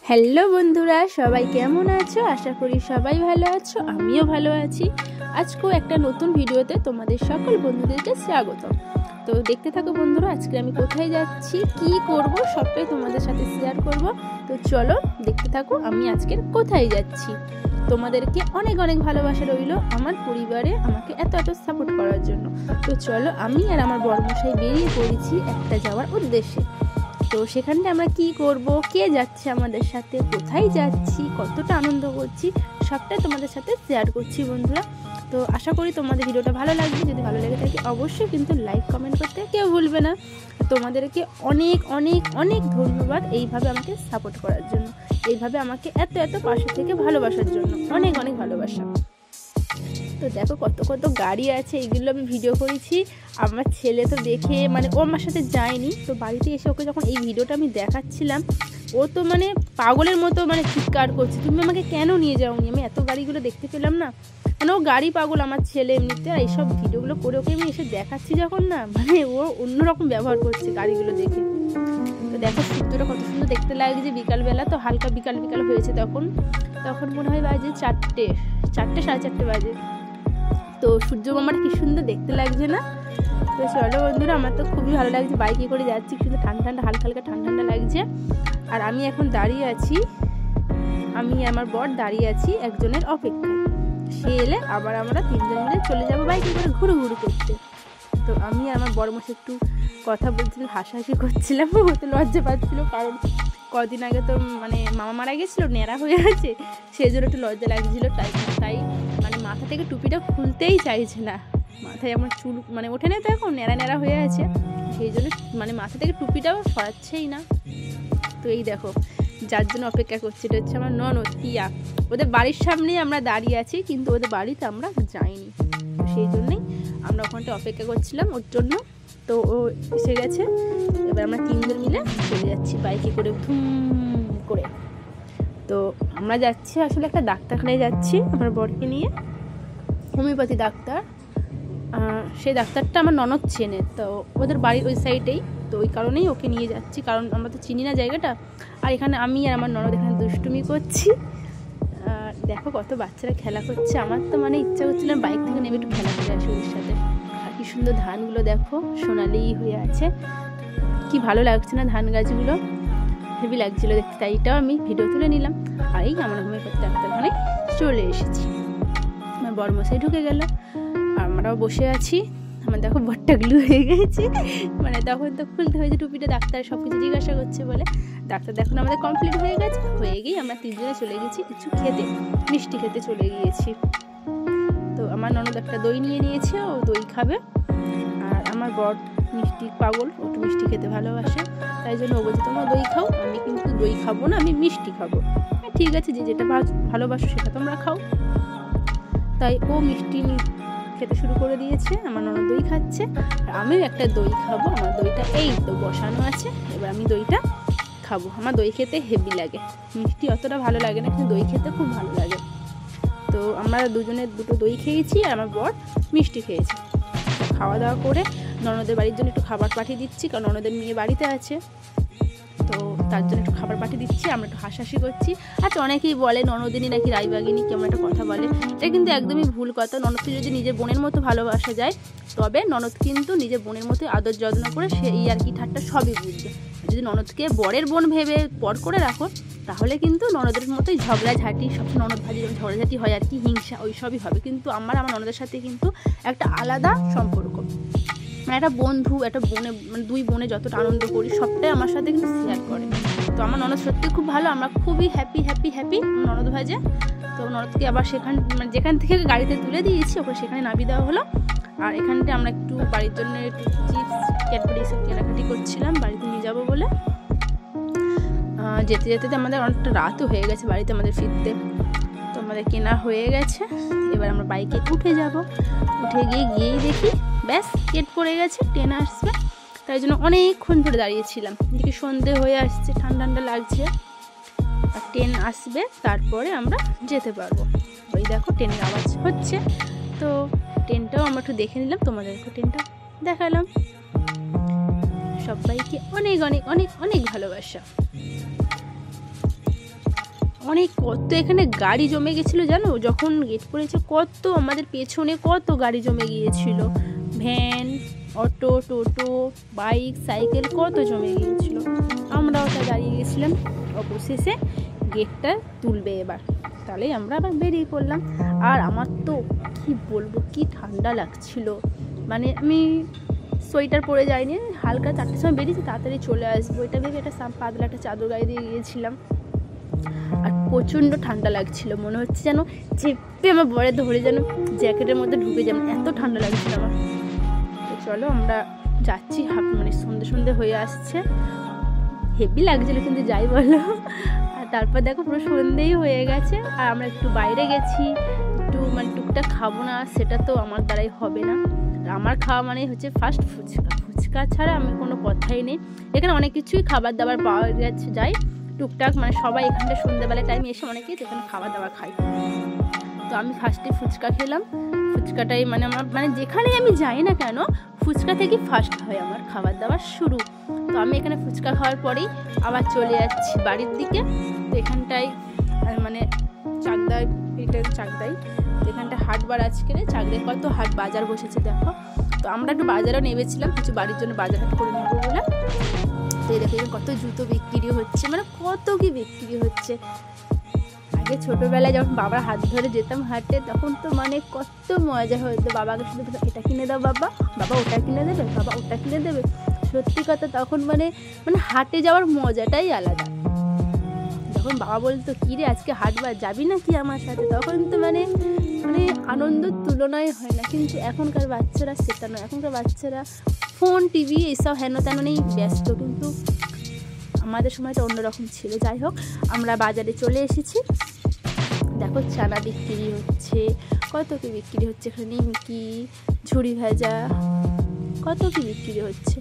Hello বন্ধুরা, সবাই কেমন আছো? আশা করি সবাই ভালো আছো, আমিও ভালো আছি। আজকেও একটা নতুন ভিডিওতে তোমাদের সকল বন্ধুদেরকে স্বাগত। তো দেখতে থাকো বন্ধুরা, আজকে আমি কোথায় যাচ্ছি, কি করব, সবটাই তোমাদের সাথে শেয়ার করব। তো চলো দেখতে থাকো আমি আজকের কোথায় যাচ্ছি। তোমাদেরকে অনেক অনেক ভালোবাসা রইল আমার পরিবারে আমাকে এত এত সাপোর্ট করার জন্য। তো চলো আমি আর আমার বড়মশাই বেরিয়ে পড়েছি একটা যাওয়ার উদ্দেশ্যে। তো সেখানটা আমরা কি করব, কে যাচ্ছে আমাদের সাথে, কোথায় যাচ্ছি, কতটা আনন্দ করছি, সবটাই তোমাদের সাথে শেয়ার করছি বন্ধুরা। তো আশা করি তোমাদের ভিডিওটা ভালো লাগবে। যদি ভালো লেগে থাকে অবশ্যই কিন্তু লাইক কমেন্ট করতে কেউ ভুলবে না। তোমাদেরকে অনেক অনেক অনেক ধন্যবাদ এইভাবে আমাকে সাপোর্ট করার জন্য, এইভাবে আমাকে এত এত পাশে থেকে ভালোবাসার জন্য অনেক অনেক ভালোবাসা। তো দেখো কত কত গাড়ি আছে, এগুলো আমি ভিডিও করেছি। আমার ছেলে তো দেখে ও আমার সাথে যায়নি, তো বাড়িতে এসে ওকে যখন এই ভিডিওটা আমি দেখাচ্ছিলাম, ও তো পাগলের মতো চিৎকার করছে, তুমি আমাকে কেন নিয়ে যাওনি, আমি এত গাড়িগুলো দেখতে পেলাম না। ও গাড়ি পাগল আমার ছেলে এমনিতে। আর এইসব ভিডিওগুলো করে ওকে আমি এসে দেখাচ্ছি যখন না, ও অন্যরকম ব্যবহার করছে গাড়িগুলো দেখে। তো দেখো সূর্যটা কত সুন্দর দেখতে লাগছে বিকালবেলা, তো হালকা বিকাল বিকাল হয়েছে তখন মনে হয় বাজে 4টে 4:30 বাজে। তো সূর্য মামাটা কি সুন্দর দেখতে লাগছে না? তো চলো বন্ধুরা, আমার তো খুবই ভালো লাগছে, বাইকে করে যাচ্ছি, কিন্তু ঠান্ডা ঠান্ডা হালকা হালকা ঠান্ডা ঠান্ডা লাগছে। আর আমি এখন দাঁড়িয়ে আছি, আমি আমার বর দাঁড়িয়ে আছি একজনের অপেক্ষায়। সে এলে আবার আমরা তিনজন মিলে চলে যাবো বাইকে করে ঘুরু ঘুরু করতে। তো আমি আমার বড়মশাই একটু কথা বলছিলাম, হাসাহাসি করছিলাম, ও তো লজ্জা পাচ্ছিল, কারণ কদিন আগে তো মামা মারা গেছিলো, ন্যাড়া হয়ে আছে, সেই জন্য একটু লজ্জা লাগছিলো। তাই মাথা থেকে টুপিটা খুলতেই চাইছে না, মাথায় আমার চুল ওঠে না, তো এখন ন্যাড়া ন্যাড়া হয়ে আছে, সেই জন্য মাথা থেকে টুপিটাও সরাচ্ছেই না। তো এই দেখো যার জন্য অপেক্ষা করছি, এটা হচ্ছে আমার ননদ টিয়া। ওদের বাড়ির সামনেই আমরা দাঁড়িয়ে আছি, কিন্তু ওদের বাড়িতে আমরা যাইনি, সেই জন্যই আমরা ওখানটা অপেক্ষা করছিলাম ওর জন্য। তো ও এসে গেছে, এবার আমরা তিনজন মিলে চলে যাচ্ছি বাইকে করে ধুম করে। তো আমরা যাচ্ছি আসলে একটা ডাক্তারখানায় যাচ্ছি আমার বরকে নিয়ে, হোমিওপ্যাথি ডাক্তার। সেই ডাক্তারটা আমার ননদ চেনে, তো ওদের বাড়ির ওই সাইডেই, তো ওই কারণেই ওকে নিয়ে যাচ্ছি, কারণ আমরা তো চিনি না জায়গাটা। আর এখানে আমি আর আমার ননদ এখানে দুষ্টুমি করছি। দেখো কত বাচ্চারা খেলা করছে, আমার তো ইচ্ছা করছিলাম বাইক থেকে নেমে একটু খেলা করে আসি ওর সাথে। আর কি সুন্দর ধানগুলো দেখো সোনালি হয়ে আছে, কি ভালো লাগছে না ধান গাছগুলো, হেভি লাগছিল দেখতে, তাই এটাও আমি ভিডিও তুলে নিলাম। আর এই আমার হোমিওপ্যাথি ডাক্তারখানায় চলে এসেছি। আমার বড়মশাই ঢুকে গেল, আমরাও বসে আছি। আমার দেখো বরটা গ্লু হয়ে গেছে, তখন তো খুলতে হয়েছে টুপিটা, ডাক্তার সব কিছু জিজ্ঞাসা করছে বলে। ডাক্তার দেখুন আমাদের কমপ্লিট হয়ে গেছে, হয়ে গিয়ে আমরা তিনজনে চলে গেছি কিছু খেতে, মিষ্টি খেতে চলে গিয়েছি। তো আমার ননদ একটা দই নিয়ে নিয়েছে, ও দই খাবে। আর আমার বর মিষ্টি পাগল, ও তো মিষ্টি খেতে ভালোবাসে, তাই জন্য ও বলছে তোমরা দই খাও, আমি কিন্তু দই খাবো না, আমি মিষ্টি খাবো। ঠিক আছে, যে যেটা ভালোবাসো সেটা তোমরা খাও। তাই ও মিষ্টি খেতে শুরু করে দিয়েছে, আমার ননদ দই খাচ্ছে, আর আমিও একটা দই খাবো। আমার দইটা এই তো বসানো আছে, এবার আমি দইটা খাবো। আমার দই খেতে হেভি লাগে, মিষ্টি অতটা ভালো লাগে না, কিন্তু দই খেতে খুব ভালো লাগে। তো আমরা দুজনে দুটো দই খেয়েছি, আর আমার বর মিষ্টি খেয়েছে। খাওয়া দাওয়া করে ননদের বাড়ির জন্য একটু খাবার পাঠিয়ে দিচ্ছি, কারণ ননদের মেয়ে বাড়িতে আছে, তো তার জন্য একটু খাবার পাঠিয়ে দিচ্ছি। আমরা একটু হাসাহাসি করছি। আচ্ছা, অনেকেই বলে ননদিনী নাকি রায়বাগিনী, কেমন একটা কথা বলে, এটা কিন্তু একদমই ভুল কথা। ননদকে যদি নিজের বোনের মতো ভালোবাসা যায়, তবে ননদ কিন্তু নিজের বোনের মতো আদর যত্ন করে, সে এই আর কি ঠাট্টা সবই বুঝবে। যদি ননদকে বরের বোন ভেবে পর করে রাখো, তাহলে কিন্তু ননদের মতোই ঝগড়াঝাঁটি, সবসময় ননদ ভাজি যেমন ঝগড়াঝাঁটি হয় আর কি, হিংসা ওই সবই হবে। কিন্তু আমার ননদের সাথে কিন্তু একটা আলাদা সম্পর্ক, একটা বন্ধু, একটা বোনে, দুই বোনে যতটা আনন্দ করি সবটাই আমার সাথে কিন্তু শেয়ার করে। তো আমার ননদ সত্যি খুব ভালো, আমরা খুবই হ্যাপি হ্যাপি হ্যাপি ননদ ভাজে। তো ননদকে আবার যেখান থেকে গাড়িতে তুলে দিয়েছি, ওকে সেখানে নামিয়ে দেওয়া হলো। আর এখানটা আমরা একটু বাড়ির জন্য একটু চিপস ক্যাডবেরি এসব কেনাকাটি করছিলাম বাড়িতে নিয়ে যাবো বলে। যেতে যেতে আমাদের অনেকটা রাতও হয়ে গেছে বাড়িতে আমাদের ফিরতে। তো আমাদের কেনা হয়ে গেছে, এবার আমরা বাইকে উঠে যাব। উঠে গিয়েই দেখি ব্যাস গেট পড়ে গেছে, ট্রেন আসবে, তাই জন্য অনেকক্ষণ ধরে দাঁড়িয়েছিলাম। এদিকে সন্ধে হয়ে আসছে, ঠান্ডা ঠান্ডা লাগছে, আর ট্রেন আসবে, তারপরে আমরা যেতে পারবো। ওই দেখো ট্রেনের আওয়াজ হচ্ছে, তো ট্রেনটাও আমরা একটু দেখে নিলাম, তোমাদেরকে ট্রেনটা দেখালাম। সবাইকে অনেক অনেক অনেক অনেক ভালোবাসা। অনেক কত এখানে গাড়ি জমে গেছিলো জানো, যখন গেট করেছে কত আমাদের পেছনে কত গাড়ি জমে গিয়েছিল, ভ্যান, অটো, টোটো, বাইক, সাইকেল কত জমে গিয়েছিল। আমরা ওটা দাঁড়িয়ে গেছিলাম, অবশেষে গেটটা তুলবে এবার, তাহলেই আমরা আবার বেরিয়ে পড়লাম। আর আমার তো কি বলবো, কি ঠান্ডা লাগছিল, মানে আমি সোয়েটার পরে যাইনি, হালকা 4টার সময় বেরিয়েছি, তাড়াতাড়ি চলে আসবো এটা ভেবে একটা পাতলা একটা চাদর গায়ে দিয়ে গিয়েছিলাম। আর প্রচণ্ড ঠান্ডা লাগছিল, মনে হচ্ছে যেন চেপে আমার বরে ধরে যেন জ্যাকেটের মধ্যে ঢুকে যাবে, এত ঠান্ডা লাগছিল আমার। তো চলো আমরা যাচ্ছি, মানে সন্ধে হয়ে আসছে, হেভি লাগছিল কিন্তু যাই বলো। আর তারপর দেখো পুরো সন্ধেই হয়ে গেছে, আর আমরা একটু বাইরে গেছি, একটু মানে টুকটাক খাবো না সেটা তো আমার দ্বারাই হবে না। আমার খাওয়া মানে হচ্ছে ফার্স্ট ফুচকা ছাড়া আমি কোনো কথাই নেই। এখানে অনেক কিছুই খাবার দাবার পাওয়া যায় টুকটাক, মানে সবাই এখানটা সন্ধ্যেবেলার টাইমে এসে অনেকেই এখানে খাবার দাবার খাই। তো আমি ফার্স্টে ফুচকা খেলাম, ফুচকাটাই মানে আমার মানে যেখানেই আমি যাই না কেন ফুচকা থেকে ফার্স্ট হয় আমার খাবার দাবার শুরু। তো আমি এখানে ফুচকা খাওয়ার পরেই আবার চলে যাচ্ছি বাড়ির দিকে। তো এখানটায় মানে চাকদায়, এটা চাকদাই, এখানটা হাটবার আজকে চাকদায় কত হাট বাজার বসেছে দেখো। তো আমরা একটু বাজারও নেমেছিলাম কিছু বাড়ির জন্য বাজার হাট করে নেবো বলে। তো এই দেখো কত জুতো বিক্রি হচ্ছে, মানে কত কি বিক্রি হচ্ছে। আগে ছোটোবেলায় যখন বাবার হাত ধরে যেতাম হাটে তখন তো মানে কত মজা হতো, বাবাকে শুধু এটা কিনে দাও বাবা, বাবা ওটা কিনে দেবে, বাবা ওটা কিনে দেবে। সত্যি কথা তখন মানে হাটে যাওয়ার মজাটাই আলাদা। যখন বাবা বলতো কী রে আজকে হাটবার যাবি না কি আমার সাথে, তখন তো মানে আনন্দ তুলনায় হয় না। কিন্তু এখনকার বাচ্চারা সেটা নয়, এখনকার বাচ্চারা ফোন, টিভি এইসব হেন তেন নেই ব্যস্ত, কিন্তু আমাদের সময়টা অন্যরকম ছিল। যাই হোক আমরা বাজারে চলে এসেছি, দেখো চানা বিক্রি হচ্ছে, কত কি বিক্রি হচ্ছে, এখানে নিমকি, ঝুড়ি ভাজা, কত কি বিক্রি হচ্ছে।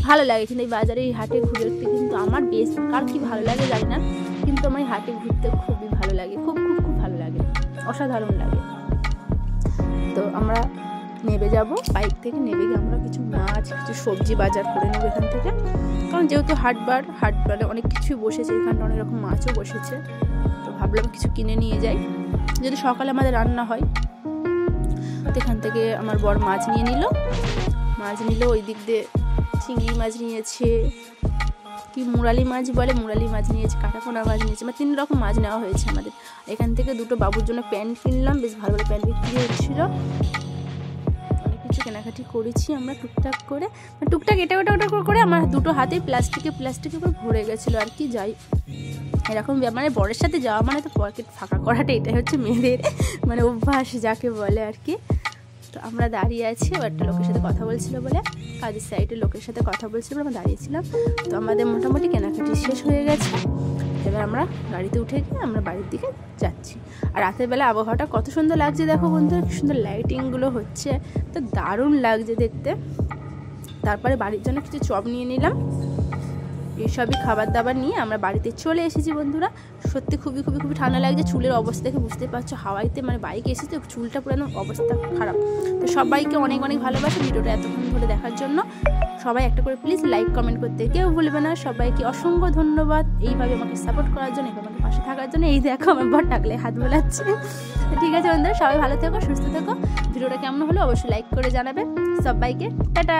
ভালো লাগে কিন্তু এই বাজারে এই হাটে ঘুরতে, কিন্তু আমার বেশ কার কি ভালো লাগে জানি না, কিন্তু আমার হাটে ঘুরতে খুবই ভালো লাগে, খুব খুব খুব ভালো লাগে, অসাধারণ লাগে। তো আমরা নেমে যাব, বাইক থেকে নেমে গিয়ে আমরা কিছু মাছ, কিছু সবজি বাজার করে নেবো এখান থেকে, কারণ যেহেতু হাটবারে অনেক কিছুই বসেছে, এখানটা অনেক রকম মাছও বসেছে। তো ভাবলাম কিছু কিনে নিয়ে যাই, যদি সকালে আমাদের রান্না হয়। তো এখান থেকে আমার বর মাছ নিল, ওই দিক দিয়ে চিংড়ি মাছ নিয়েছে, কি মুরালি মাছ বলে, মুরালি মাছ নিয়েছে, কাটাপোনা মাছ নিয়েছে, মানে 3 রকম মাছ নেওয়া হয়েছে আমাদের। এখান থেকে 2টো বাবুর জন্য প্যান্ট কিনলাম, বেশ ভালো ভালো প্যান্ট বিক্রি হচ্ছিল। অনেক কিছু কেনাকাটি করেছি আমরা টুকটাক করে, টুকটাক এটা ওটা করে আমার 2টো হাতে প্লাস্টিকে করে ভরে গেছিলো আর কি। যাই এরকম মানে বরের সাথে যাওয়া মানে তো পকেট ফাঁকা করাটা, এটাই হচ্ছে মেয়েদের মানে অভ্যাস যাকে বলে আর কি। তো আমরা দাঁড়িয়ে আছি, একটা লোকের সাথে কথা বলছিল বলে, কাজের সাইডে লোকের সাথে কথা বলছিল, আমরা দাঁড়িয়েছিলাম। তো আমাদের মোটামুটি কেনাকাটি শেষ হয়ে গেছে, এবার আমরা গাড়িতে উঠে গিয়ে আমরা বাড়ির দিকে যাচ্ছি। আর রাতের বেলা আবহাওয়াটা কত সুন্দর লাগছে দেখো বন্ধুরা, কি সুন্দর লাইটিংগুলো হচ্ছে, তো দারুণ লাগছে দেখতে। তারপরে বাড়ির জন্য কিছু চপ নিয়ে নিলাম, এইসবই খাবার দাবার নিয়ে আমরা বাড়িতে চলে এসেছি বন্ধুরা। সত্যি খুবই খুবই খুবই ঠান্ডা লাগছে, চুলের অবস্থা দেখে বুঝতে পারছো, হাওয়াইতে মানে বাইকে এসেছে চুলটা পুরো অবস্থা খারাপ। তো সবাইকে অনেক অনেক ভালোবাসে ভিডিওটা এতক্ষণ ধরে দেখার জন্য। সবাই একটা করে প্লিজ লাইক কমেন্ট করতে কেউ ভুলবে না। সবাইকে অসংখ্য ধন্যবাদ এইভাবে আমাকে সাপোর্ট করার জন্য, এইভাবে আমাকে পাশে থাকার জন্য। এই দেখো আমার বর টাকলে হাত বোলাচ্ছে। ঠিক আছে বন্ধুরা, সবাই ভালো থেকো, সুস্থ থেকো। ভিডিওটা কেমন হলো অবশ্যই লাইক করে জানাবে। সবাইকে টাটা।